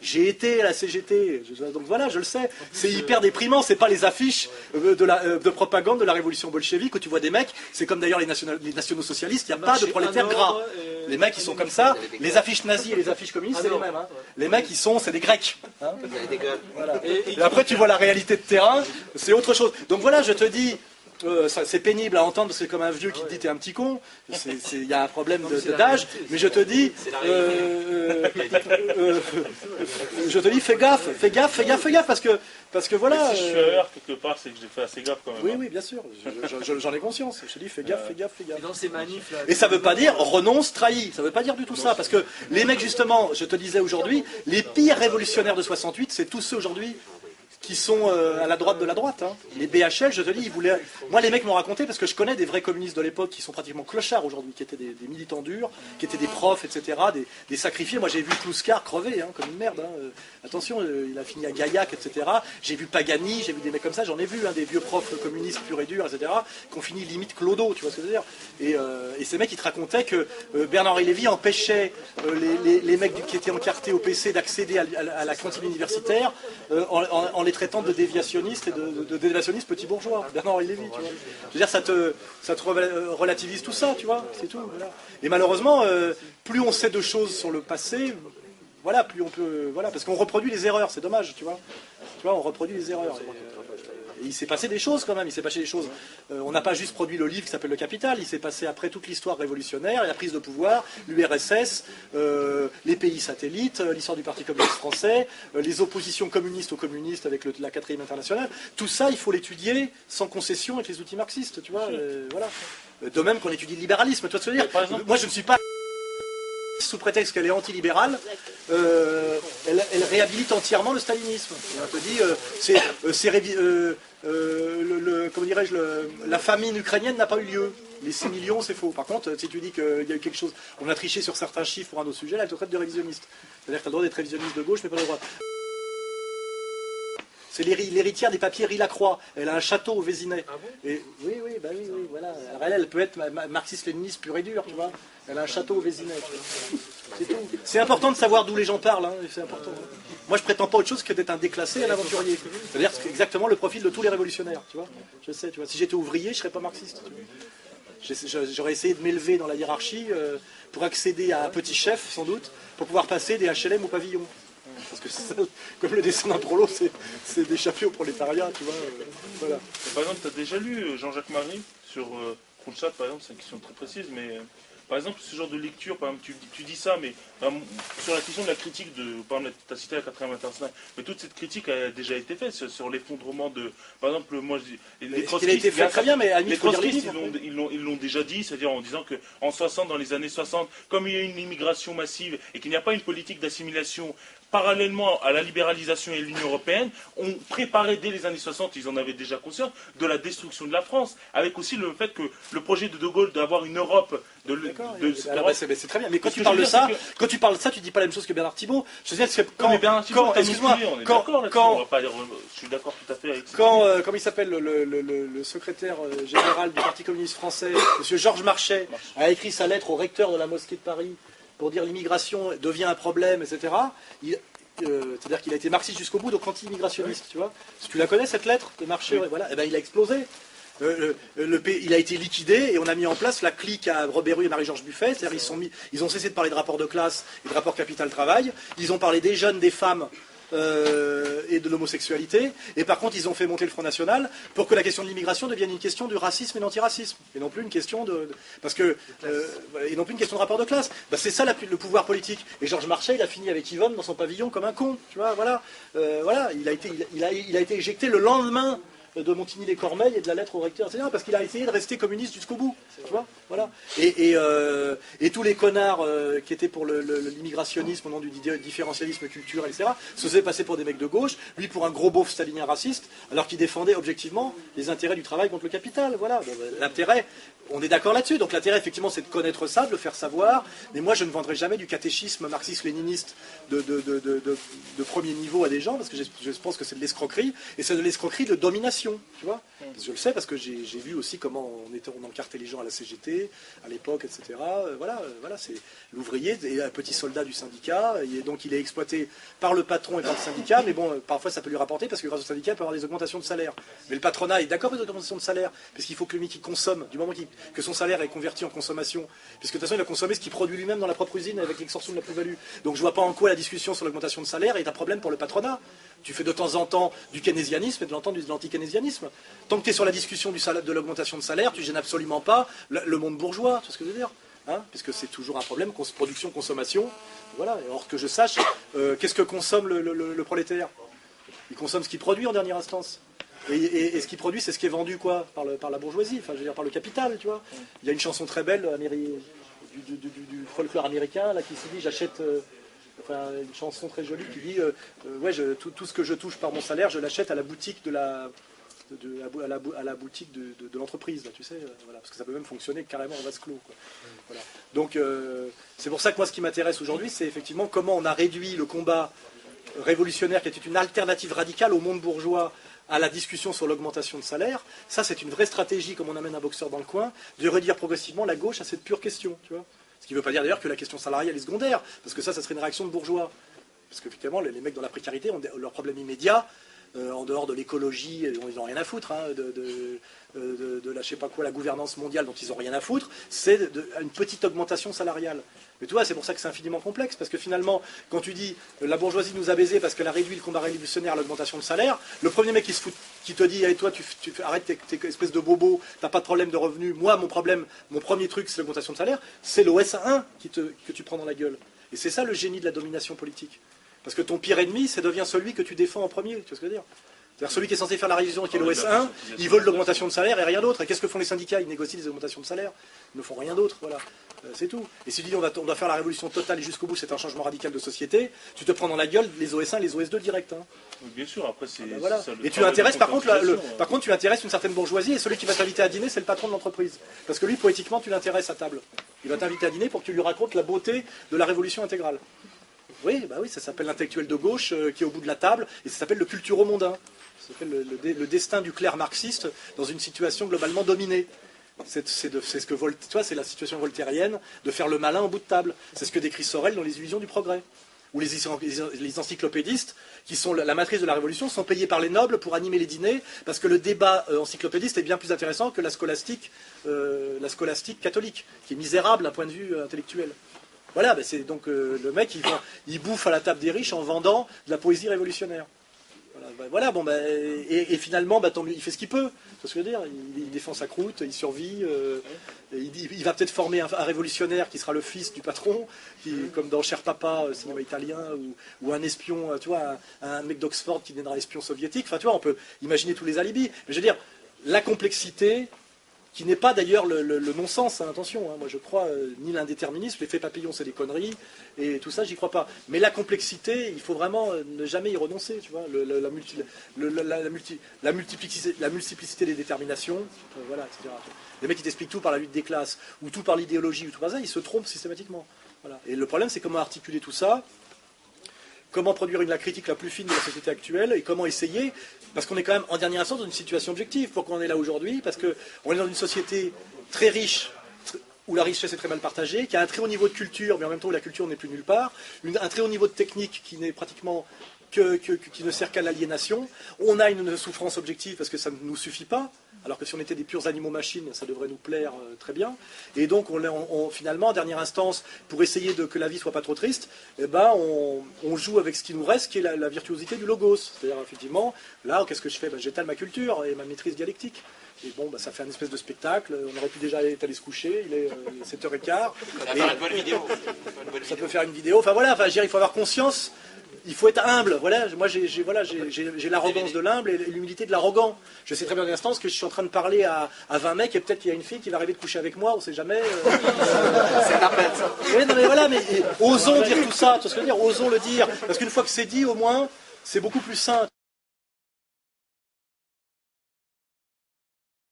j'ai été à la CGT, donc voilà, je le sais. C'est hyper déprimant, c'est pas les affiches de propagande de la révolution bolchevique où tu vois des mecs, c'est comme d'ailleurs les nationaux-socialistes, il n'y a pas de prolétaires gras. Les mecs, ils sont comme ça, les affiches nazies et les affiches communistes, c'est les mêmes. Hein. Les mecs, c'est des Grecs. Hein. Voilà. Et après, tu vois la réalité de terrain, c'est autre chose. Donc voilà, je te dis, c'est pénible à entendre parce que c'est comme un vieux qui te dit t'es un petit con, il y a un problème d'âge, mais je te dis, fais gaffe, parce que voilà. Mais si je suis ailleurs quelque part, c'est que j'ai fait assez gaffe quand même. Oui, oui, bien sûr, j'en ai conscience. Je te dis fais gaffe. Et dans ces manifs, là, et ça veut pas dire renonce, trahis, ça veut pas dire du tout ça, parce que les mecs justement, je te disais aujourd'hui, les pires révolutionnaires de 68, c'est tous ceux aujourd'hui qui sont à la droite de la droite. Hein. Les BHL, je te dis, ils voulaient... Moi, les mecs m'ont raconté, parce que je connais des vrais communistes de l'époque qui sont pratiquement clochards aujourd'hui, qui étaient des militants durs, qui étaient des profs, etc., des sacrifiés. Moi, j'ai vu Kluskar crever, hein, comme une merde. Hein. Attention, il a fini à Gaillac, etc. J'ai vu Pagani, j'ai vu des mecs comme ça, j'en ai vu, hein, des vieux profs communistes purs et durs, etc., qui ont fini limite clodo, tu vois ce que je veux dire. Et ces mecs, ils te racontaient que Bernard-Henri Lévy empêchait les mecs qui étaient encartés au PC d'accéder à la cantine universitaire en les traitant de déviationnistes et de déviationnistes petits bourgeois. Bernard-Henri Lévy, tu vois. Je veux dire, ça te relativise tout ça, tu vois, c'est tout. Voilà. Et malheureusement, plus on sait de choses sur le passé, voilà, plus on peut, voilà, parce qu'on reproduit les erreurs, c'est dommage, tu vois. Tu vois, on reproduit les erreurs. Et il s'est passé des choses quand même, il s'est passé des choses. On n'a pas juste produit le livre qui s'appelle Le Capital, il s'est passé après toute l'histoire révolutionnaire, la prise de pouvoir, l'URSS, les pays satellites, l'histoire du Parti communiste français, les oppositions communistes aux communistes avec la 4e internationale. Tout ça, il faut l'étudier sans concession avec les outils marxistes, tu vois. Voilà. De même qu'on étudie le libéralisme, tu vois ce que je veux dire. Par exemple, moi je ne suis pas... sous prétexte qu'elle est antilibérale, elle réhabilite entièrement le stalinisme. On te dit, comment dirais-je, la famine ukrainienne n'a pas eu lieu. Les 6 millions, c'est faux. Par contre, si tu dis qu'il y a eu quelque chose, on a triché sur certains chiffres pour un autre sujet, là, elle te traite de révisionniste. C'est-à-dire que tu as le droit d'être révisionniste de gauche, mais pas de droite. C'est l'héritière des papiers Rilacroix. Elle a un château au Vésinet. Ah bon? Et, oui, voilà. Alors elle peut être marxiste-léniniste pure et dure, tu vois. Elle a un château au Vésinet. C'est tout. C'est important de savoir d'où les gens parlent, hein, c'est important. Moi, je prétends pas autre chose que d'être un déclassé et un aventurier. C'est-à-dire que c'est exactement le profil de tous les révolutionnaires, tu vois. Je sais, tu vois. Si j'étais ouvrier, je serais pas marxiste. J'aurais essayé de m'élever dans la hiérarchie pour accéder à un petit chef, sans doute, pour pouvoir passer des HLM au pavillon. Parce que ça, comme le dessin d'un prolo, c'est d'échapper au prolétariat, tu vois. Voilà. Par exemple, tu as déjà lu Jean-Jacques Marie sur Kronstadt, par exemple, c'est une question très précise, mais par exemple, ce genre de lecture, par exemple, tu dis ça, mais sur la question de la critique de, par exemple, tu as cité la 4e internationale, mais toute cette critique a déjà été faite sur l'effondrement de, par exemple, moi je dis, les trotskistes, a été fait très bien, mais à les trotskistes, ils l'ont déjà dit, c'est-à-dire en disant qu'en 60, dans les années 60, comme il y a une immigration massive et qu'il n'y a pas une politique d'assimilation parallèlement à la libéralisation et l'Union européenne, on préparait dès les années 60, ils en avaient déjà conscience, de la destruction de la France, avec aussi le fait que le projet de Gaulle d'avoir une Europe c'est très bien, mais quand tu parles de ça, tu dis pas la même chose que Bernard Thibault. Je sais que excuse-moi, je suis d'accord tout à fait avec ça. Comme il s'appelle le secrétaire général du Parti communiste français, M. Georges Marchais, a écrit sa lettre au recteur de la mosquée de Paris pour dire l'immigration devient un problème, etc. C'est-à-dire qu'il a été marxiste jusqu'au bout, donc anti-immigrationniste, tu vois. Tu la connais cette lettre de Marchais, voilà. Et ben il a explosé. Il a été liquidé et on a mis en place la clique à Robert Rue et Marie-Georges Buffet. C'est-à-dire ils ont cessé de parler de rapport de classe et de rapport capital-travail. Ils ont parlé des jeunes, des femmes et de l'homosexualité. Et par contre, ils ont fait monter le Front National pour que la question de l'immigration devienne une question du racisme et d'antiracisme. Et non plus une question et non plus une question de rapport de classe. Ben, c'est ça le pouvoir politique. Et Georges Marchais, il a fini avec Yvonne dans son pavillon comme un con. Tu vois, voilà. Il a été éjecté le lendemain de Montigny-les-Cormeilles et de la lettre au recteur, etc. Parce qu'il a essayé de rester communiste jusqu'au bout. Tu vois, voilà. Et tous les connards qui étaient pour l'immigrationnisme au nom du différentialisme culturel, etc., se faisaient passer pour des mecs de gauche, lui pour un gros beauf stalinien raciste, alors qu'il défendait objectivement les intérêts du travail contre le capital. Voilà. L'intérêt, on est d'accord là-dessus. Donc l'intérêt, effectivement, c'est de connaître ça, de le faire savoir. Mais moi, je ne vendrai jamais du catéchisme marxiste-léniniste de premier niveau à des gens, parce que je pense que c'est de l'escroquerie, et c'est de l'escroquerie de domination. Tu vois, je le sais parce que j'ai vu aussi comment on encartait les gens à la CGT, ouvrier à l'époque, etc. Voilà, c'est l'ouvrier est un petit soldat du syndicat, et donc il est exploité par le patron et par le syndicat, mais bon, parfois ça peut lui rapporter, parce que grâce au syndicat, il peut avoir des augmentations de salaire. Mais le patronat est d'accord avec les augmentations de salaire, parce qu'il faut que le mec qui consomme, du moment que son salaire est converti en consommation, puisque de toute façon il va consommer ce qu'il produit lui-même dans la propre usine avec l'extorsion de la plus-value. Donc je vois pas en quoi la discussion sur l'augmentation de salaire est un problème pour le patronat. Tu fais de temps en temps du keynésianisme et de temps de l'anti-keynésianisme. Tant que tu es sur la discussion de l'augmentation de salaire, tu gênes absolument pas le monde bourgeois, tu vois ce que je veux dire, hein, puisque c'est toujours un problème, production-consommation. Voilà. Or que je sache, qu'est-ce que consomme le prolétaire? Il consomme ce qu'il produit en dernière instance. Et ce qu'il produit, c'est ce qui est vendu quoi par la bourgeoisie, enfin je veux dire par le capital, tu vois. Il y a une chanson très belle du folklore américain là qui se dit j'achète... Enfin, une chanson très jolie qui dit ouais, tout ce que je touche par mon salaire, je l'achète à la boutique de boutique de l'entreprise, tu sais, voilà, parce que ça peut même fonctionner carrément en vase clos, quoi. Voilà. Donc c'est pour ça que moi ce qui m'intéresse aujourd'hui, c'est effectivement comment on a réduit le combat révolutionnaire qui était une alternative radicale au monde bourgeois à la discussion sur l'augmentation de salaire. Ça, c'est une vraie stratégie, comme on amène un boxeur dans le coin, de réduire progressivement la gauche à cette pure question, tu vois. Ce qui ne veut pas dire d'ailleurs que la question salariale est secondaire, parce que ça serait une réaction de bourgeois. Parce qu'effectivement, les mecs dans la précarité ont leur problème immédiat, en dehors de l'écologie, ils n'ont rien à foutre, hein, de la, je sais pas quoi, la gouvernance mondiale dont ils n'ont rien à foutre, c'est une petite augmentation salariale. Mais tu vois, c'est pour ça que c'est infiniment complexe, parce que finalement, quand tu dis la bourgeoisie nous a baisés parce qu'elle a réduit le combat révolutionnaire à l'augmentation de salaire, le premier mec qui te dit hey, toi, tu arrête tes espèces de bobos, t'as pas de problème de revenus, moi, mon premier truc, c'est l'augmentation de salaire, c'est l'OS1 que tu prends dans la gueule. Et c'est ça le génie de la domination politique. Parce que ton pire ennemi, ça devient celui que tu défends en premier, tu vois ce que je veux dire? C'est-à-dire celui qui est censé faire la révision, qui est l'OS1, ils veulent l'augmentation de salaire et rien d'autre. Et qu'est-ce que font les syndicats? Ils négocient des augmentations de salaire. Ils ne font rien d'autre, voilà. C'est tout. Et si tu dis on doit faire la révolution totale et jusqu'au bout, c'est un changement radical de société, tu te prends dans la gueule les OS1 et les OS2 direct. Hein. Bien sûr, après c'est... ben voilà. Et tu intéresses, par contre, tu intéresses une certaine bourgeoisie et celui qui va t'inviter à dîner, c'est le patron de l'entreprise. Parce que lui, poétiquement, tu l'intéresses à table. Il va t'inviter à dîner pour que tu lui racontes la beauté de la révolution intégrale. Oui, bah oui, ça s'appelle l'intellectuel de gauche qui est au bout de la table, et ça s'appelle le culturo-mondain. Ça s'appelle le destin du clerc marxiste dans une situation globalement dominée. C'est ce que tu vois, c'est la situation voltairienne de faire le malin au bout de table. C'est ce que décrit Sorel dans Les Illusions du progrès. Où les encyclopédistes, qui sont la matrice de la révolution, sont payés par les nobles pour animer les dîners, parce que le débat encyclopédiste est bien plus intéressant que la scolastique catholique, qui est misérable d'un point de vue intellectuel. Voilà, ben c'est donc le mec, il bouffe à la table des riches en vendant de la poésie révolutionnaire. Voilà, bon, ben, et finalement, ben, il fait ce qu'il peut. C'est ce que je veux dire. Il défend sa croûte, il survit. Il va peut-être former un révolutionnaire qui sera le fils du patron, comme dans Cher Papa, cinéma italien, ou un espion, tu vois, un mec d'Oxford qui deviendra espion soviétique. Enfin, tu vois, on peut imaginer tous les alibis. Mais je veux dire, la complexité, qui n'est pas d'ailleurs le non-sens, hein, attention, hein, moi je crois ni l'indéterminisme, l'effet papillon c'est des conneries, et tout ça j'y crois pas. Mais la complexité, il faut vraiment ne jamais y renoncer, tu vois, la multiplicité des déterminations, voilà, etc. Les mecs qui t'expliquent tout par la lutte des classes, ou tout par l'idéologie, ou tout par ça, ils se trompent systématiquement. Voilà. Et le problème c'est comment articuler tout ça, comment produire la critique la plus fine de la société actuelle et comment essayer, parce qu'on est quand même en dernière instance dans une situation objective. Pourquoi on est là aujourd'hui? Parce qu'on est dans une société très riche, où la richesse est très mal partagée, qui a un très haut niveau de culture, mais en même temps où la culture n'est plus nulle part, un très haut niveau de technique qui n'est pratiquement qui ne sert qu'à l'aliénation. On a une souffrance objective parce que ça ne nous suffit pas, alors que si on était des purs animaux-machines, ça devrait nous plaire très bien. Et donc, finalement, en dernière instance, pour essayer que la vie soit pas trop triste, eh ben, on joue avec ce qui nous reste, qui est la virtuosité du logos. C'est-à-dire, effectivement, là, qu'est-ce que je fais? Ben, j'étale ma culture et ma maîtrise dialectique. Et bon, bah, ça fait une espèce de spectacle. On aurait pu déjà aller se coucher. Il est 7h15. Ça va faire une bonne vidéo. Ça peut faire une vidéo. Enfin voilà, il faut avoir conscience. Il faut être humble. Voilà, moi j'ai l'arrogance de l'humble et l'humilité de l'arrogant. Je sais très bien d'instance que je suis en train de parler à 20 mecs et peut-être qu'il y a une fille qui va arriver de coucher avec moi. On sait jamais. C'est la peine, ça. Oui, non, mais voilà, mais osons dire tout ça. Tu vois ce que je veux dire? Osons le dire. Parce qu'une fois que c'est dit, au moins, c'est beaucoup plus sain.